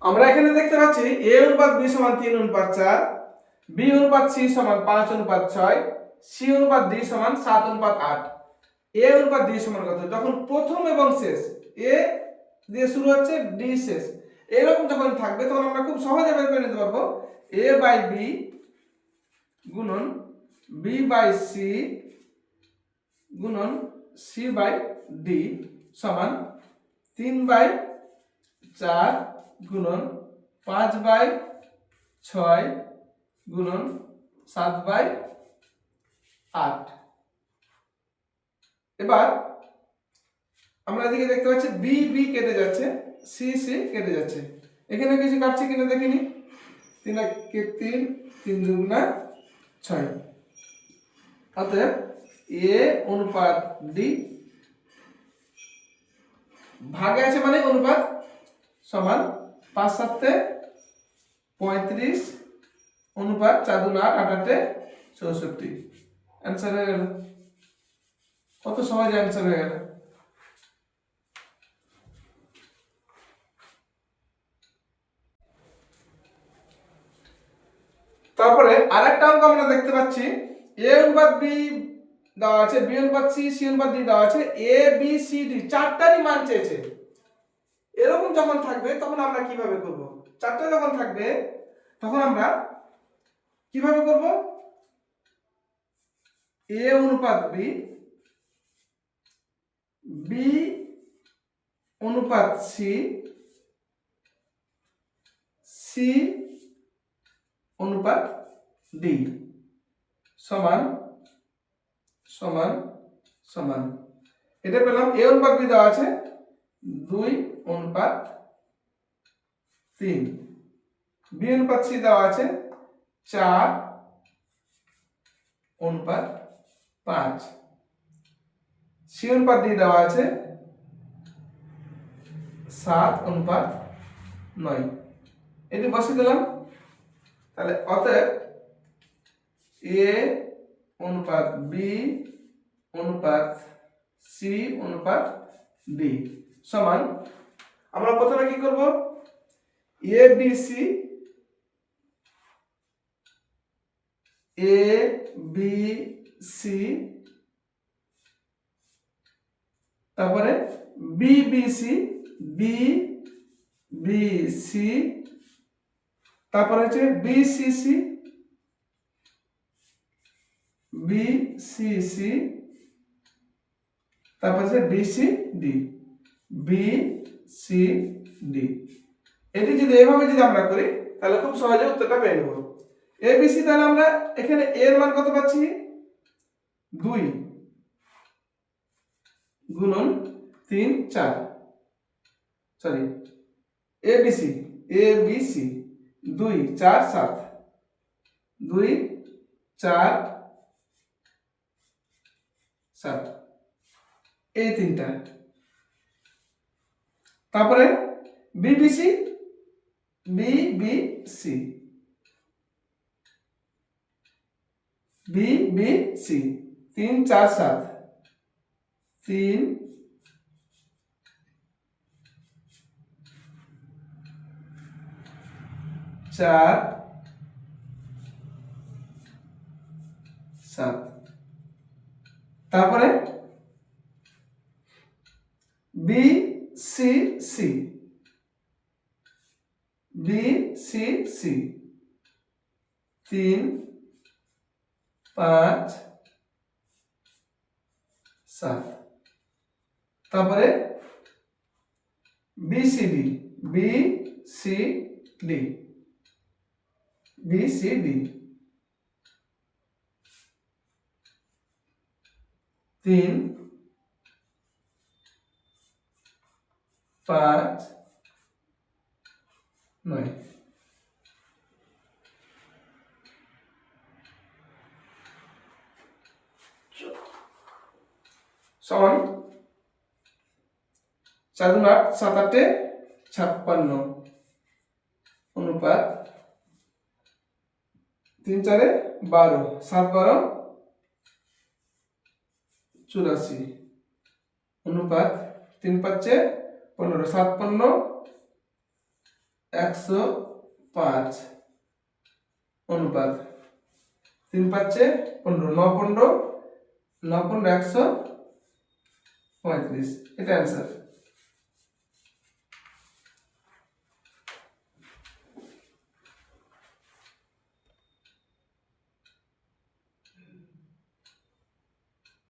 আমরা এখানে দেখতে পাচ্ছি a অনুপাত b সমান 3 অনুপাত 4, b অনুপাত c সমান 5 অনুপাত 6, c অনুপাত d সমান 7 অনুপাত 8। a অনুপাত d সমান কত? যখন প্রথম এবং শেষ a দিয়ে শুরু হচ্ছে d শেষ এরকম যখন থাকবে তখন আমরা খুব সহজে বের করে নিতে পারবো a বাই b গুণন b বাই c গুণন c বাই d সমান 3 বাই 4 গুণন 5 বাই 6 গুণন 7 বাই 8। এবার আমরা এদিকে দেখতে পাচ্ছি বি বি কেটে যাচ্ছে, সি সি কেটে যাচ্ছে। এখানে কিছু কাটছে কিনা দেখিনি। 3 কে 3, 3 দুগুণা 6। অতএব এ অনুপাত ডি ভাগে আছে মানে অনুপাত সমান 5 7 35 অনুপাত 4 2 8 8 64। आंसर হয়ে গেল। কত সহজে आंसर হয়ে গেল। তারপরে আরেকটা অঙ্ক আমরা দেখতে পাচ্ছি a অনুপাত b দেওয়া আছে, b অনুপাত c, c অনুপাত d দেওয়া আছে, a b c d চারটারই মান চেয়েছে। এরকম যখন থাকবে তখন আমরা কিভাবে করব? চারটা যখন থাকবে তখন আমরা কিভাবে করব? a অনুপাত b, b অনুপাত c, c অনুপাত d সমান সমান সমান। এটা পেলাম a অনুপাত b দেওয়া আছে 2 অনুপাত 3, b অনুপাত c দেওয়া আছে 4 অনুপাত 5, c অনুপাত d দেওয়া আছে 7 অনুপাত 9। এটি বসিয়ে দিলাম। তাহলে অতএব a অনুপাত b অনুপাত c অনুপাত d সমান, আমরা প্রথমে কি করব? a b c, a b c, তারপরে b b c, b b c, তারপরে হচ্ছে b c c, b c c, তারপর হচ্ছে b c d, b c d। এটি যদি এভাবে যদি আমরা করি তাহলে খুব সহজে উত্তরটা পেয়ে নেব। a b c, তাহলে আমরা এখানে a এর মান কত পাচ্ছি? 2 গুণন 3 4, sorry a b c, a b c 2 4 7, 2 4 7, এই তিনটা। তারপরে BBC, BBC, BBC 3 4 7, 3 4 7। তারপরে BCC, BCC 3 5 7। তারপরে BCD, BCD, BCD 3 5 9। সমান 4 8 7 8 56 অনুপাত 3 4 12, 7 12 84 অনুপাত 3 5 15, 7 15 105 অনুপাত 3 পাচ্ছে 15, 9 15 9 15 135, এটা অ্যান্সার।